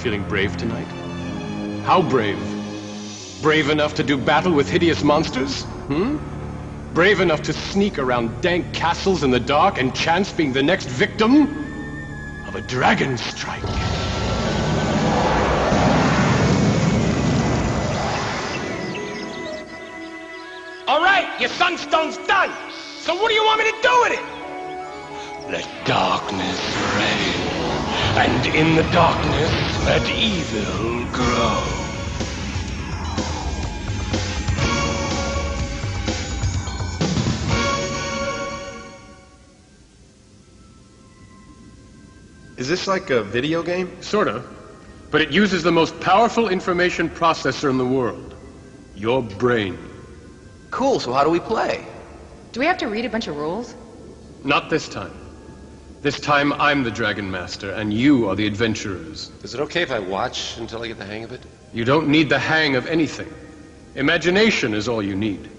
feeling brave tonight? How brave? Brave enough to do battle with hideous monsters? Brave enough to sneak around dank castles in the dark and chance being the next victim of a dragon strike? All right, your sunstone's done. So what do you want me to do with it? Let darkness reign, and in the darkness let evil grow. Is this like a video game? Sorta. But it uses the most powerful information processor in the world. Your brain. Cool, so how do we play? Do we have to read a bunch of rules? Not this time. This time I'm the Dragon Master, and you are the adventurers. Is it okay if I watch until I get the hang of it? You don't need the hang of anything. Imagination is all you need.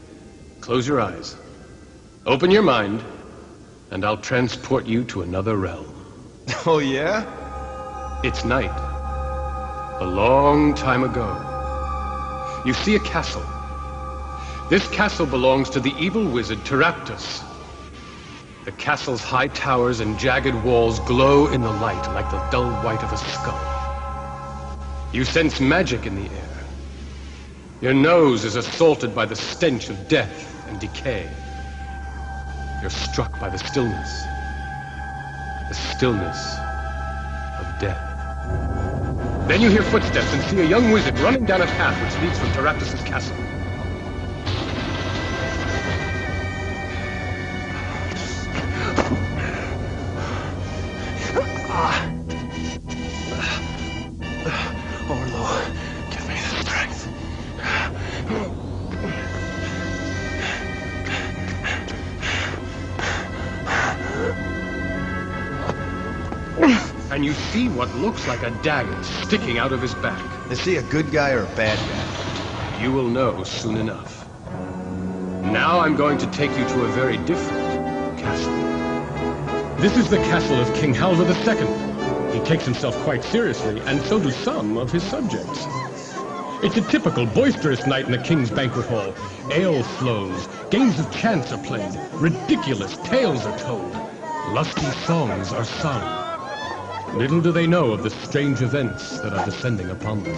Close your eyes. Open your mind, and I'll transport you to another realm. Oh, yeah? It's night. A long time ago. You see a castle. This castle belongs to the evil wizard Teraptus. The castle's high towers and jagged walls glow in the light like the dull white of a skull. You sense magic in the air. Your nose is assaulted by the stench of death and decay. You're struck by the stillness. The stillness of death. Then you hear footsteps and see a young wizard running down a path which leads from Teraptus' castle. Lord, give me the strength. And you see what looks like a dagger sticking out of his back. Is he a good guy or a bad guy? You will know soon enough. Now I'm going to take you to a very different castle. This is the castle of King Halva II. He takes himself quite seriously, and so do some of his subjects. It's a typical boisterous night in the king's banquet hall. Ale flows, games of chance are played, ridiculous tales are told, lusty songs are sung. Little do they know of the strange events that are descending upon them.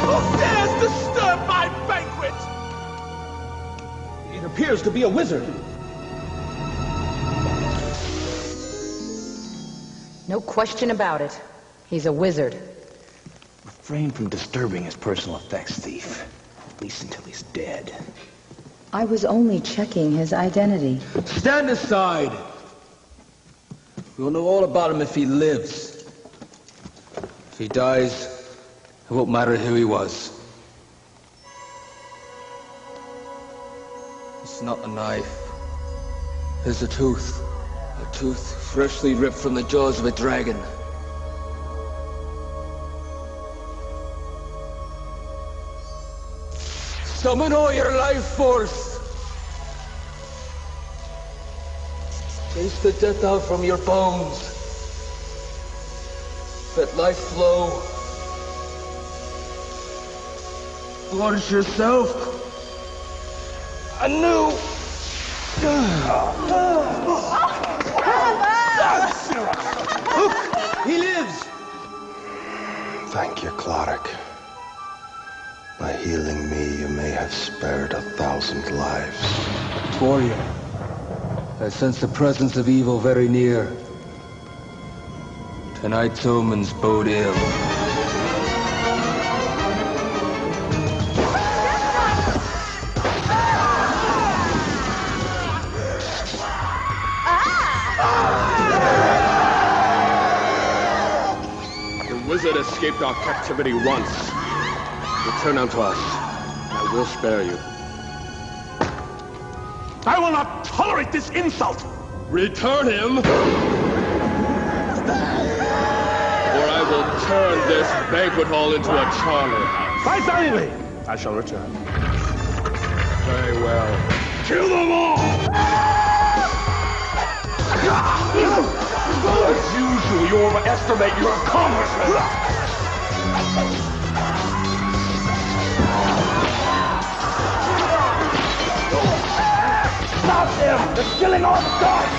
Who dares disturb my banquet? It appears to be a wizard. No question about it. He's a wizard. Refrain from disturbing his personal effects, thief. At least until he's dead. I was only checking his identity. Stand aside. We'll know all about him if he lives. If he dies, it won't matter who he was. It's not a knife. It's a tooth. A tooth freshly ripped from the jaws of a dragon. Summon all your life force. Chase the death out from your bones. Let life flow. Launch yourself anew. Look, he lives. Thank you, Cloric. By healing me, you may have spared 1,000 lives. Warrior, I sense the presence of evil very near. Tonight's omens bode ill. The wizard escaped our captivity once. Return unto us. I will spare you. I will not tolerate this insult! Return him! Or I will turn this banquet hall into a charnel house. Fight valiantly! I shall return. Very well. Kill them all! As usual, you overestimate your accomplishments. Stop them! They're killing all the guards!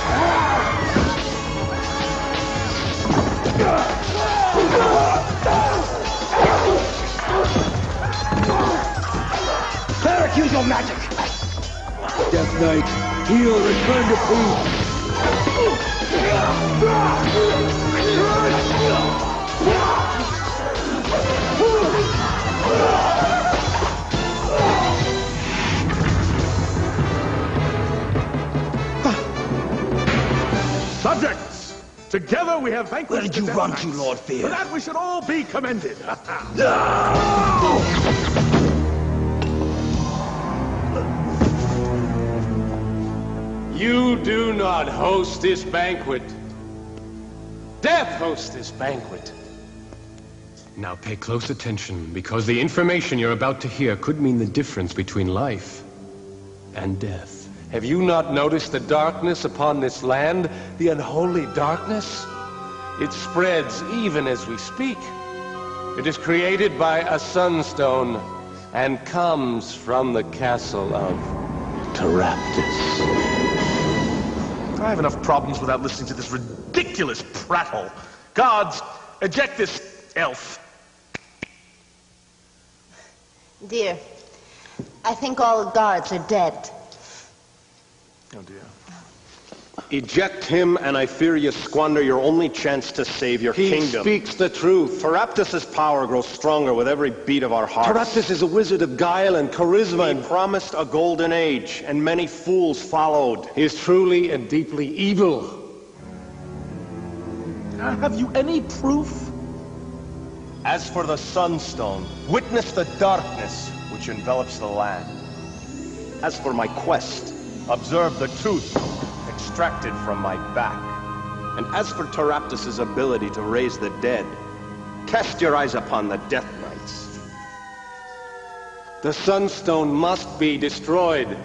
Cleric, use your magic! Death Knight, heal, return to peace. Subjects, together we have vanquished. Where did you run to, Lord Fear? For that we should all be commended. You do not host this banquet. Death hosts this banquet. Now pay close attention, because the information you're about to hear could mean the difference between life and death. Have you not noticed the darkness upon this land? The unholy darkness? It spreads even as we speak. It is created by a sunstone and comes from the castle of Taraptus. I have enough problems without listening to this ridiculous prattle. Guards, eject this elf. Dear, I think all the guards are dead. Oh dear. Eject him, and I fear you squander your only chance to save your kingdom. He speaks the truth. Taraptus' power grows stronger with every beat of our hearts. Taraptus is a wizard of guile and charisma. He promised a golden age, and many fools followed. He is truly and deeply evil. Have you any proof? As for the Sunstone, witness the darkness which envelops the land. As for my quest, observe the tooth extracted from my back. And as for Taraptus' ability to raise the dead, cast your eyes upon the Death Knights. The Sunstone must be destroyed.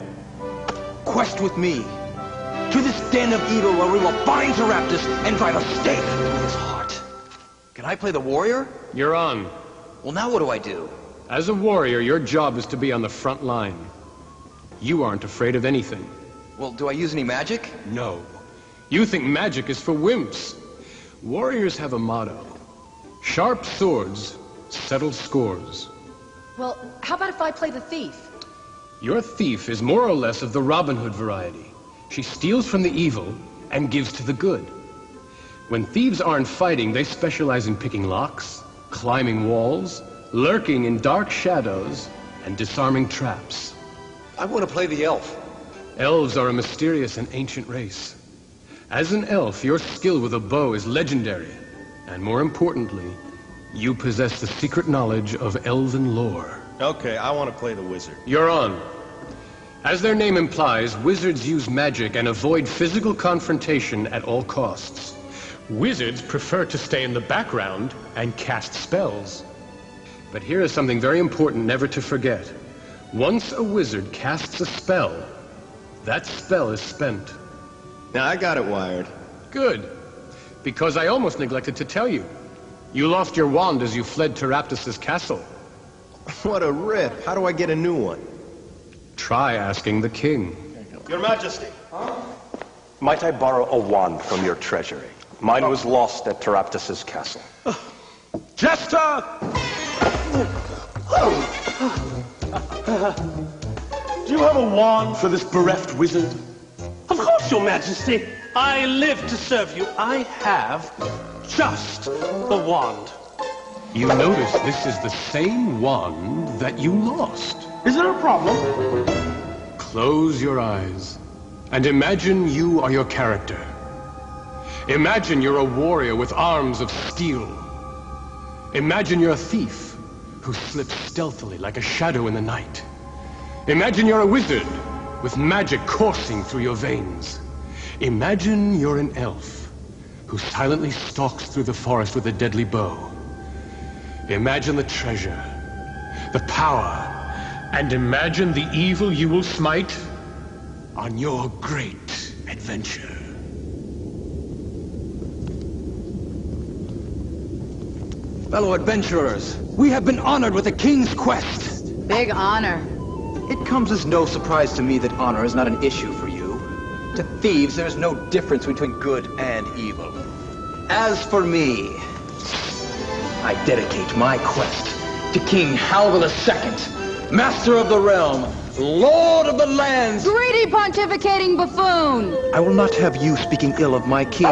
Quest with me. To this den of evil where we will bind Taraptus and drive a stake through his heart. Can I play the warrior? You're on. Well, now what do I do? As a warrior, your job is to be on the front line. You aren't afraid of anything. Well, do I use any magic? No. You think magic is for wimps. Warriors have a motto. Sharp swords settle scores. Well, how about if I play the thief? Your thief is more or less of the Robin Hood variety. She steals from the evil and gives to the good. When thieves aren't fighting, they specialize in picking locks, climbing walls, lurking in dark shadows, and disarming traps. I want to play the elf. Elves are a mysterious and ancient race. As an elf, your skill with a bow is legendary. And more importantly, you possess the secret knowledge of elven lore. Okay, I want to play the wizard. You're on. As their name implies, wizards use magic and avoid physical confrontation at all costs. Wizards prefer to stay in the background and cast spells. But here is something very important never to forget. Once a wizard casts a spell, that spell is spent. Now, I got it wired. Good. Because I almost neglected to tell you. You lost your wand as you fled Taraptus' castle. What a rip. How do I get a new one? Try asking the king. Your Majesty. Might I borrow a wand from your treasury? Mine was lost at Taraptus' castle. Jester! Do you have a wand for this bereft wizard? Of course, Your Majesty. I live to serve you. I have just the wand. You notice this is the same wand that you lost. Is there a problem? Close your eyes and imagine you are your character. Imagine you're a warrior with arms of steel. Imagine you're a thief who slips stealthily like a shadow in the night. Imagine you're a wizard with magic coursing through your veins. Imagine you're an elf who silently stalks through the forest with a deadly bow. Imagine the treasure, the power, and imagine the evil you will smite on your great adventure. Fellow adventurers, we have been honored with the king's quest. Big honor. It comes as no surprise to me that honor is not an issue for you. To thieves, there's no difference between good and evil. As for me, I dedicate my quest to King Halvor II, Master of the Realm, Lord of the Lands. Greedy pontificating buffoon! I will not have you speaking ill of my king.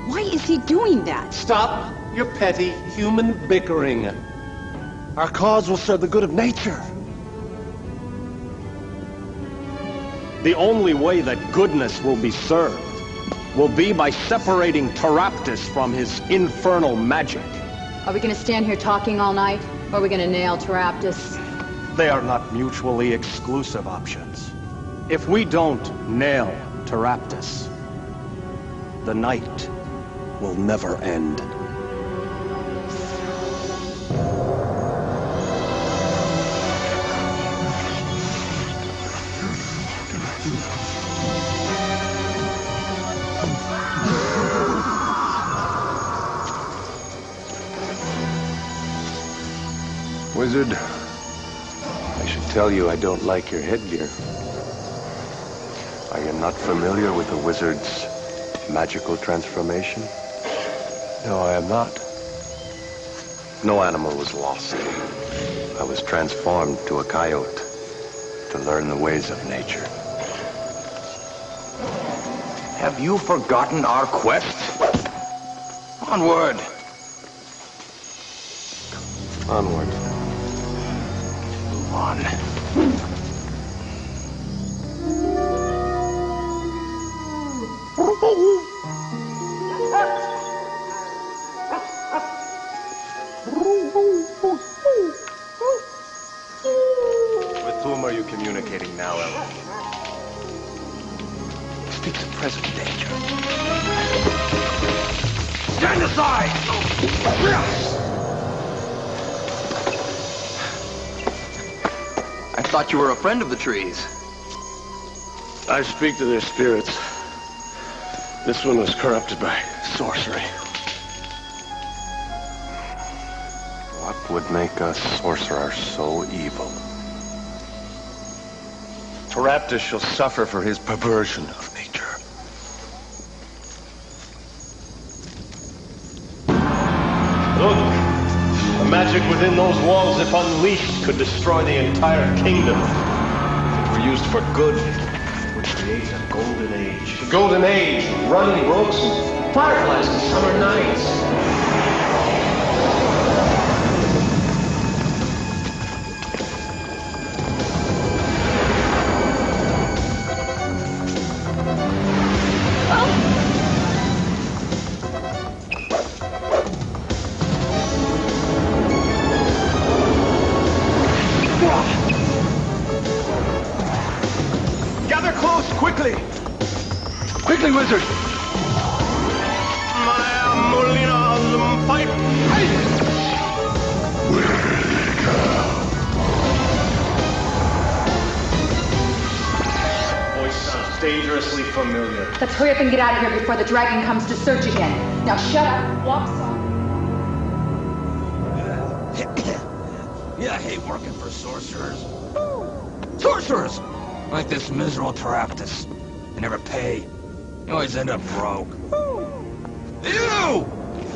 Why is he doing that? Stop your petty human bickering. Our cause will serve the good of nature. The only way that goodness will be served will be by separating Taraptus from his infernal magic. Are we gonna stand here talking all night? Or are we gonna nail Taraptus? They are not mutually exclusive options. If we don't nail Taraptus, the night will never end. Wizard, I should tell you I don't like your headgear. Are you not familiar with the wizard's magical transformation? No, I am not. No animal was lost. I was transformed to a coyote to learn the ways of nature. Have you forgotten our quest? Onward. Onward. Move on. With whom are you communicating now, Ellen? Speaks of present danger. Stand aside! I thought you were a friend of the trees. I speak to their spirits. This one was corrupted by sorcery. What would make a sorcerer so evil? Taraptus shall suffer for his perversion of nature. Look! The magic within those walls, if unleashed, could destroy the entire kingdom. If it were used for good, it would create a golden age. A golden age, running brooks and fireflies in summer nights. Quickly, wizard! Fight! Voice sounds dangerously familiar. Let's hurry up and get out of here before the dragon comes to search again. Now shut up, walk some. Yeah, I hate working for sorcerers. Sorcerers! Like this miserable Taraptus. They never pay. You always end up broke. You!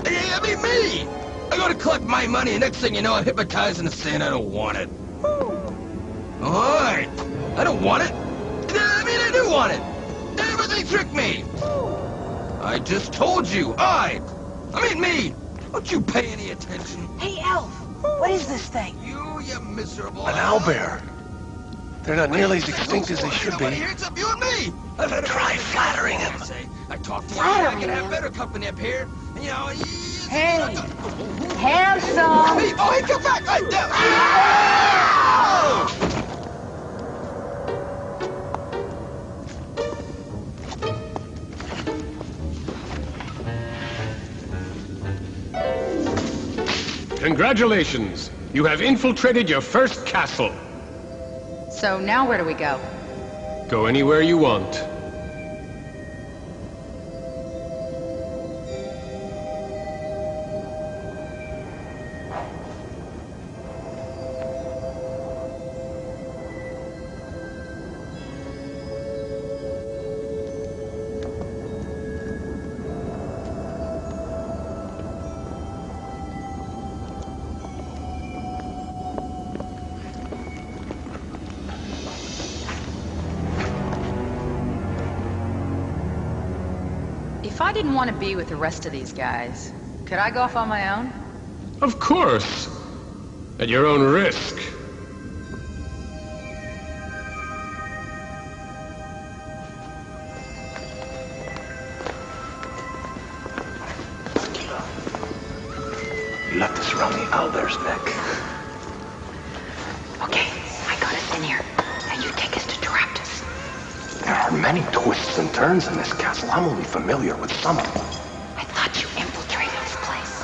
I mean, me! I go to collect my money, and next thing you know, I'm hypnotized into saying I don't want it. Alright! I don't want it! I mean, I do want it! But they tricked me! I just told you, I mean me! Don't you pay any attention. Hey, Elf! What is this thing? You miserable... An owlbear. They're not nearly as extinct as they should be. It's up you and me. Try flattering him. I talk to you. I can have better company up here. And, you know, Hey, handsome. Hey, oh, hey, come back! Congratulations! You have infiltrated your first castle. So now where do we go? Go anywhere you want. If I didn't want to be with the rest of these guys, could I go off on my own? Of course. At your own risk. You left us around the owlbear's neck. Okay, I got us in here. Now you take us to Taraptus. There are many twists and turns in this castle. I'm only familiar with some of them. I thought you infiltrated this place.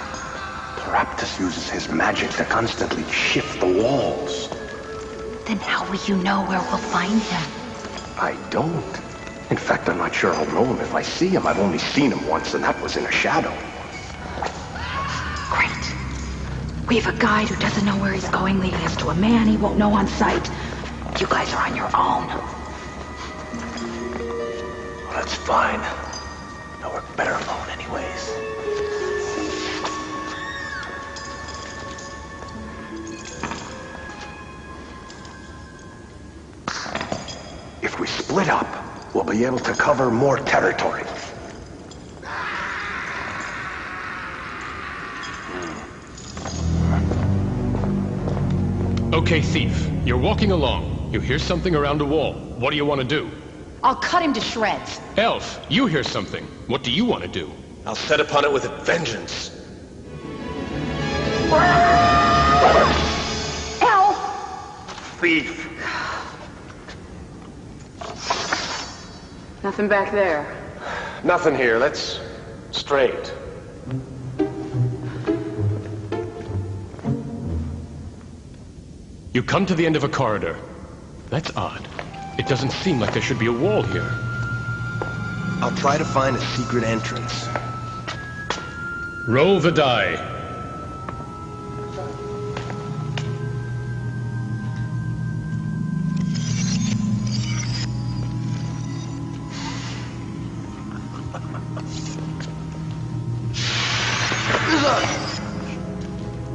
Taraptus uses his magic to constantly shift the walls. Then how will you know where we'll find him? I don't. In fact, I'm not sure I'll know him if I see him. I've only seen him once, and that was in a shadow. Great. We have a guide who doesn't know where he's going, leading us to a man he won't know on sight. You guys are on your own. Well, that's fine. No, we're better alone anyways. If we split up, we'll be able to cover more territory. Okay, thief. You're walking along. You hear something around a wall. What do you want to do? I'll cut him to shreds. Elf, you hear something. What do you want to do? I'll set upon it with a vengeance. Elf! Thief. Nothing back there. Nothing here. That's straight. You come to the end of a corridor. That's odd. It doesn't seem like there should be a wall here. I'll try to find a secret entrance. Roll the die.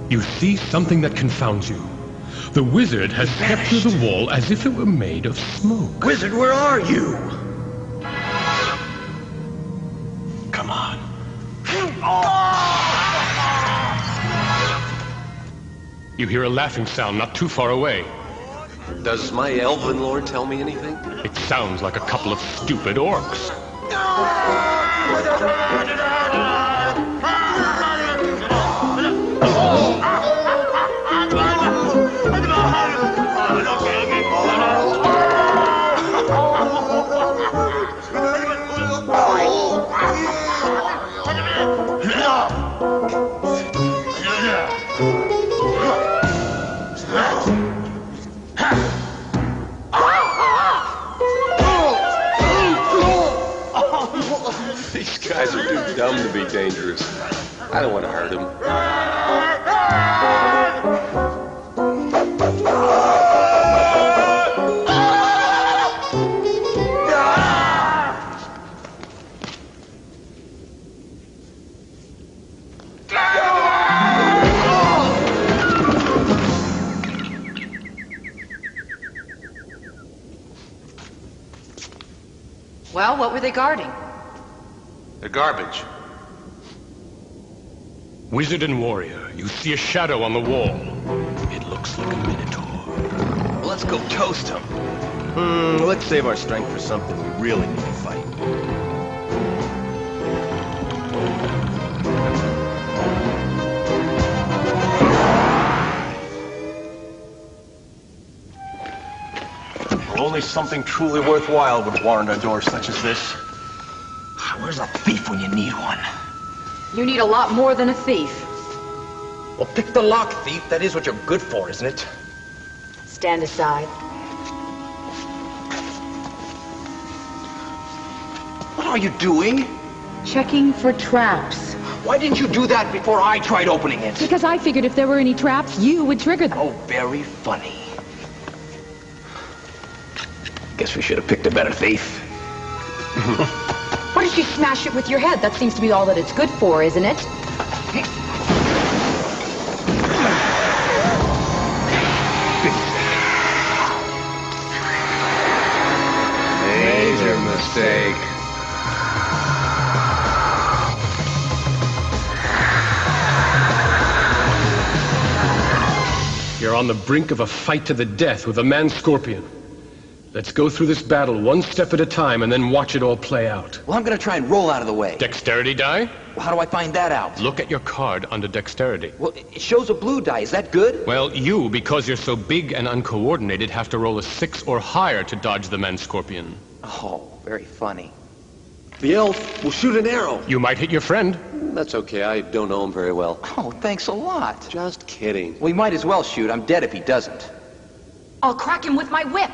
You see something that confounds you. The wizard has stepped through the wall as if it were made of smoke. Wizard, where are you? Come on. You hear a laughing sound not too far away. Does my elven lord tell me anything? It sounds like a couple of stupid orcs. These guys are too dumb to be dangerous. I don't want to hurt them. Well, what were they guarding? They're garbage. Wizard and warrior, you see a shadow on the wall. It looks like a minotaur. Let's go toast him. Let's save our strength for something we really need to fight. Only something truly worthwhile would warrant a door such as this. Where's a thief when you need one? You need a lot more than a thief. Well, pick the lock, thief. That is what you're good for, isn't it? Stand aside. What are you doing? Checking for traps. Why didn't you do that before I tried opening it? Because I figured if there were any traps, you would trigger them. Oh, very funny. Guess we should have picked a better thief. Why don't you smash it with your head? That seems to be all that it's good for, isn't it? Major mistake. on the brink of a fight to the death with a man-scorpion. Let's go through this battle one step at a time and then watch it all play out. Well, I'm gonna try and roll out of the way. Dexterity die? Well, how do I find that out? Look at your card under dexterity. Well, it shows a blue die. Is that good? Well, you, because you're so big and uncoordinated, have to roll a 6 or higher to dodge the man-scorpion. Oh, very funny. The elf will shoot an arrow. You might hit your friend. That's okay, I don't know him very well. Oh, thanks a lot. Just kidding. We might as well shoot. I'm dead if he doesn't. I'll crack him with my whip.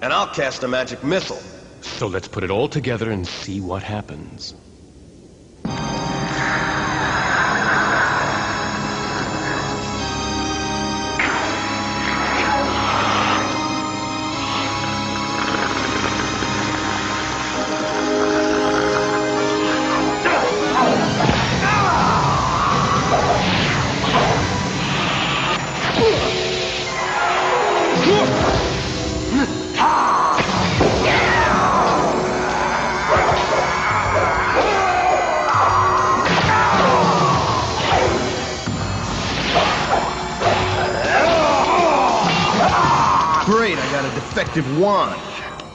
And I'll cast a magic missile. So let's put it all together and see what happens. Great, I got a defective wand.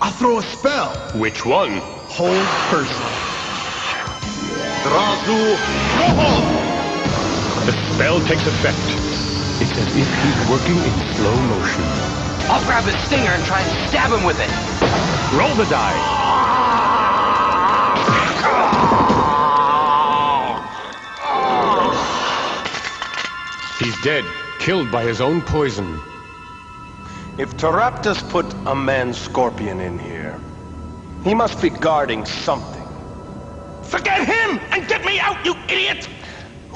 I'll throw a spell. Which one? Hold person. Razu Roho! The spell takes effect. It's as if he's working in slow motion. I'll grab his stinger and try and stab him with it. Roll the die. He's dead, killed by his own poison. If Taraptus put a man-scorpion in here, he must be guarding something. Forget him and get me out, you idiot!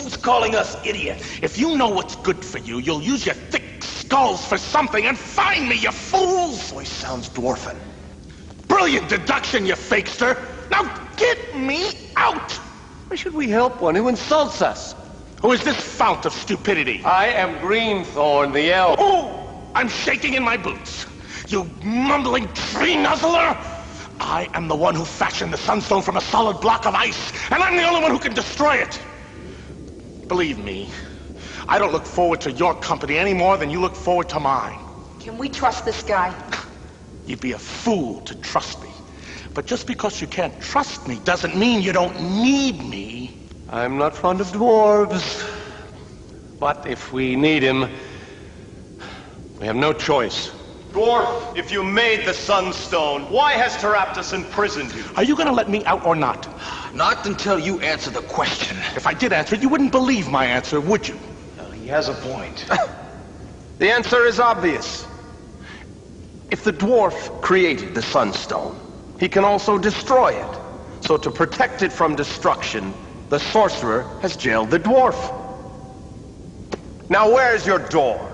Who's calling us idiots? If you know what's good for you, you'll use your thick skulls for something and find me, you fools! Voice sounds dwarfen. Brilliant deduction, you fakester! Now get me out! Why should we help one who insults us? Who is this fount of stupidity? I am Greenthorn, the elf. Oh! I'm shaking in my boots. You mumbling tree nuzzler! I am the one who fashioned the Sunstone from a solid block of ice, and I'm the only one who can destroy it. Believe me, I don't look forward to your company any more than you look forward to mine. Can we trust this guy? You'd be a fool to trust me. But just because you can't trust me doesn't mean you don't need me. I'm not fond of dwarves. But if we need him, we have no choice. Dwarf, if you made the Sunstone, why has Taraptus imprisoned you? Are you gonna let me out or not? Not until you answer the question. If I did answer it, you wouldn't believe my answer, would you? He has a point. The answer is obvious. If the dwarf created the Sunstone, he can also destroy it. So to protect it from destruction, the sorcerer has jailed the dwarf. Now where's your door?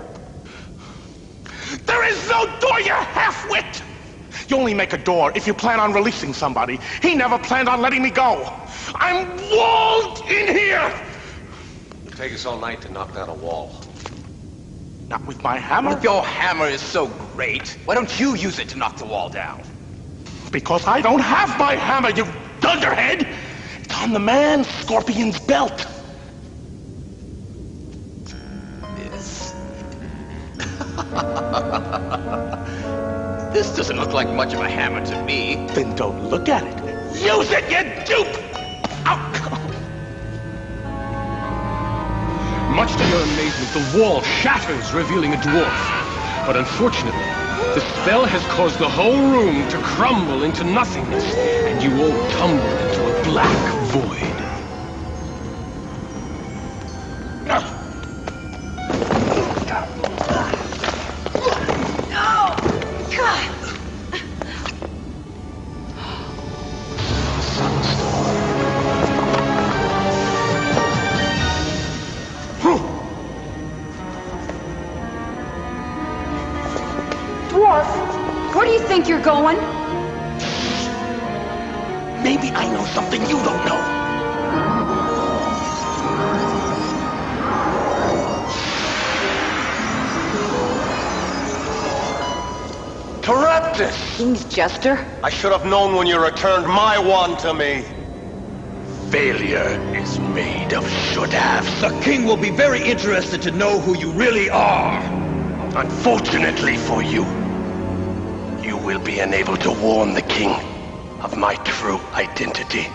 There is no door, you half-wit! You only make a door if you plan on releasing somebody. He never planned on letting me go. I'm walled in here! It'll take us all night to knock down a wall. Not with my hammer? If your hammer is so great, why don't you use it to knock the wall down? Because I don't have my hammer, you dunderhead! It's on the man-scorpion's belt. This doesn't look like much of a hammer to me. Then don't look at it. Use it, you dupe! Ow. Much to your amazement, the wall shatters, revealing a dwarf. But unfortunately, the spell has caused the whole room to crumble into nothingness, and you all tumble into a black void. Where do you think you're going? Maybe I know something you don't know. Taraptus! King's Jester? I should have known when you returned my wand to me. Failure is made of should-haves. The king will be very interested to know who you really are. Unfortunately for you, you will be unable to warn the king of my true identity.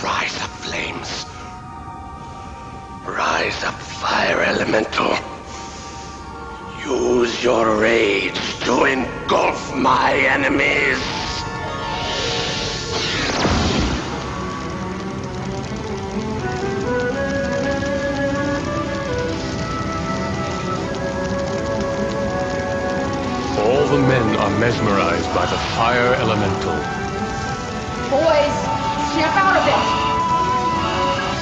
Rise up, flames. Rise up, fire elemental. Use your rage to engulf my enemies. All the men are mesmerized by the fire elemental. Boys, snap out of it!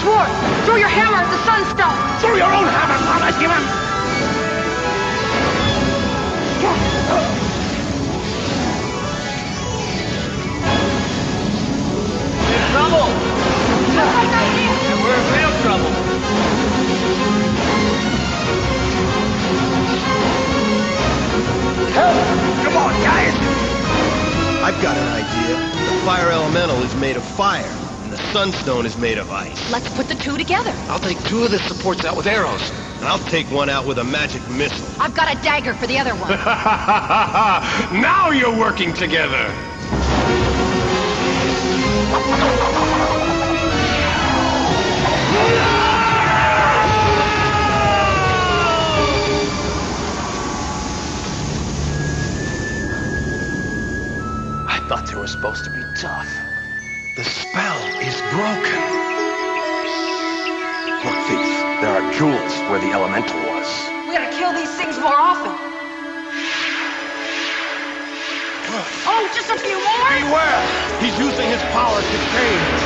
Sword, throw your hammer at the sunstone! Throw your own hammer, Mama, give him! We're in trouble! And we're in real trouble. Come on, guys! I've got an idea. The fire elemental is made of fire, and the sunstone is made of ice. Let's put the two together. I'll take 2 of the supports out with arrows. And I'll take one out with a magic missile. I've got a dagger for the other one. Now you're working together! I thought they were supposed to be tough. The spell is broken. Look, Thief, there are jewels where the elemental was. We gotta kill these things more often. Oh, just a few more? Beware! He's using his power to change.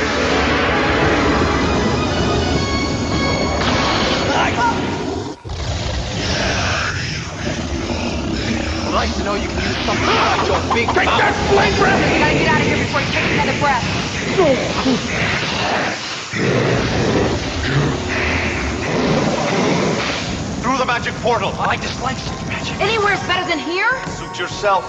I'd like to know you can use something like your big Take that flame breath! We gotta get out of here before he takes another breath. Through the magic portal. I dislike such magic. Anywhere's better than here? Suit yourself.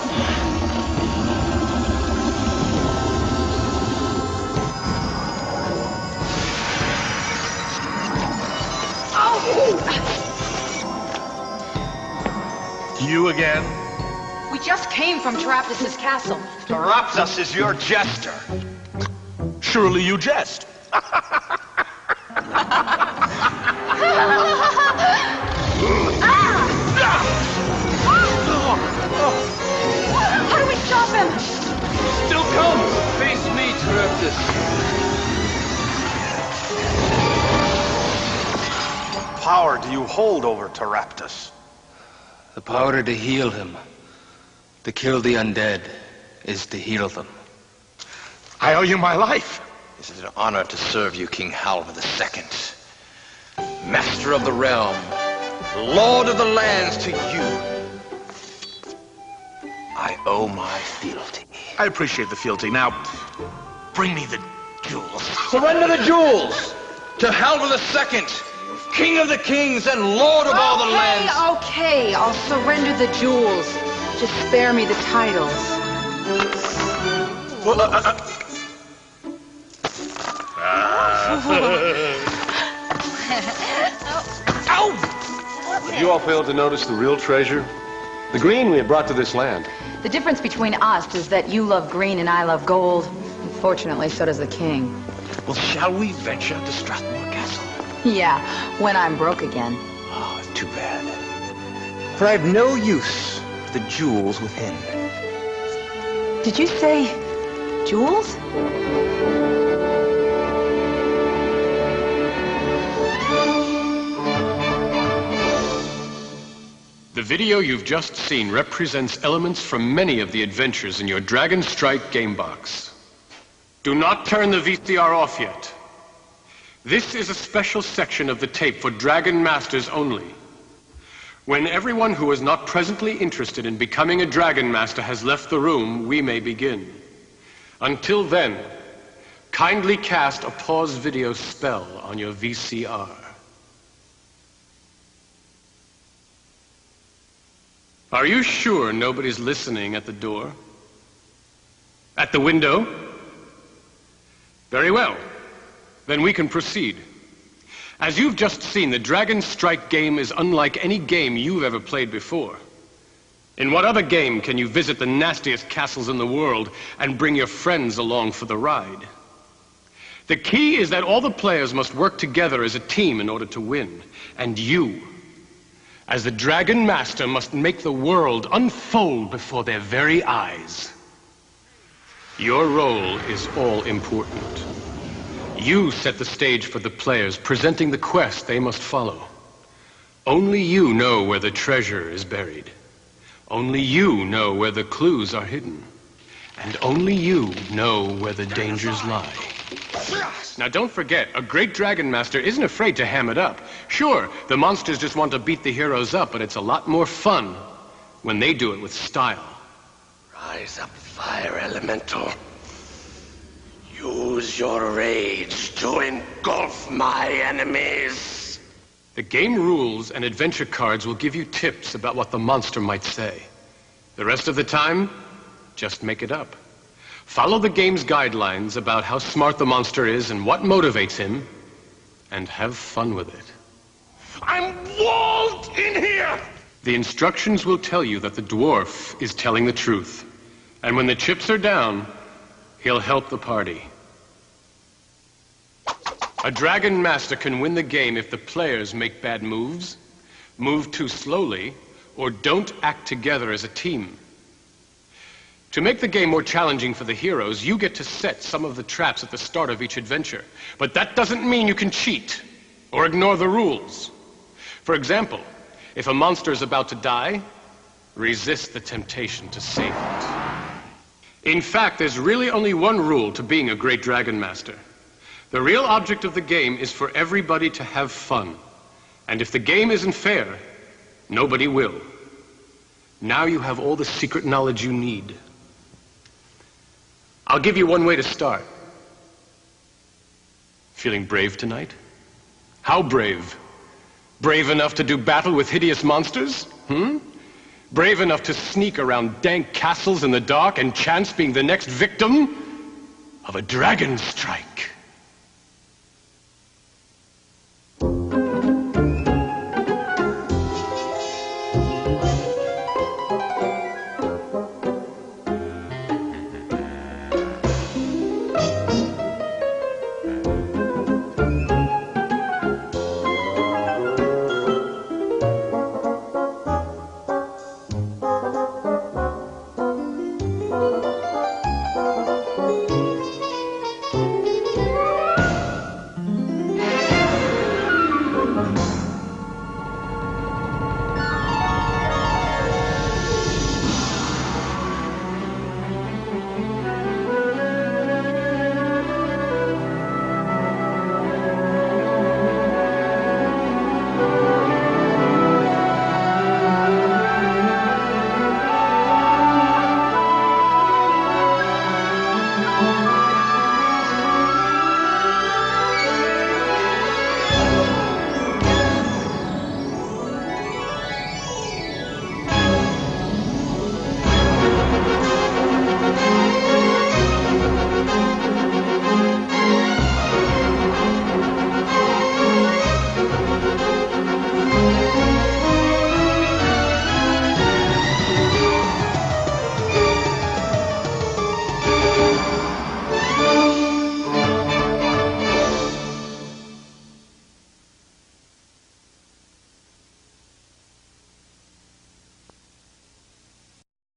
You again? We just came from Taraptus' castle. Taraptus is your jester. Surely you jest. How do we stop him? Still come! Face me, Taraptus. What power do you hold over Taraptus? The power to heal him, to kill the undead, is to heal them. I owe you my life. It is an honor to serve you, King Halvar II. Master of the realm, Lord of the lands, to you I owe my fealty. I appreciate the fealty. Now, bring me the jewels. Surrender the jewels to Halvar II, King of the kings and Lord of all the lands. Okay, I'll surrender the jewels. Just spare me the titles. Did you all fail to notice the real treasure? The green we had brought to this land. The difference between us is that you love green and I love gold. Unfortunately, so does the king. Well, shall we venture to Strathmore Castle? Yeah, when I'm broke again. Oh, too bad. For I have no use for the jewels within. Did you say jewels? The video you've just seen represents elements from many of the adventures in your DragonStrike game box. Do not turn the VCR off yet. This is a special section of the tape for Dragon Masters only. When everyone who is not presently interested in becoming a Dragon Master has left the room, we may begin. Until then, kindly cast a pause video spell on your VCR. Are you sure nobody's listening at the door? At the window? Very well. Then we can proceed. As you've just seen, the DragonStrike game is unlike any game you've ever played before. In what other game can you visit the nastiest castles in the world and bring your friends along for the ride? The key is that all the players must work together as a team in order to win. And you, as the Dragon Master, must make the world unfold before their very eyes. Your role is all important. You set the stage for the players, presenting the quest they must follow. Only you know where the treasure is buried. Only you know where the clues are hidden. And only you know where the dangers lie. Now don't forget, a great Dragon Master isn't afraid to ham it up. Sure, the monsters just want to beat the heroes up, but it's a lot more fun when they do it with style. Rise up, fire elemental. Use your rage to engulf my enemies. The game rules and adventure cards will give you tips about what the monster might say. The rest of the time, just make it up. Follow the game's guidelines about how smart the monster is and what motivates him, and have fun with it. I'm walled in here! The instructions will tell you that the dwarf is telling the truth. And when the chips are down, he'll help the party. A Dragon Master can win the game if the players make bad moves, move too slowly, or don't act together as a team. To make the game more challenging for the heroes, you get to set some of the traps at the start of each adventure. But that doesn't mean you can cheat or ignore the rules. For example, if a monster is about to die, resist the temptation to save it. In fact, there's really only one rule to being a great Dragon Master. The real object of the game is for everybody to have fun. And if the game isn't fair, nobody will. Now you have all the secret knowledge you need. I'll give you one way to start. Feeling brave tonight? How brave? Brave enough to do battle with hideous monsters? Brave enough to sneak around dank castles in the dark and chance being the next victim of a dragon strike?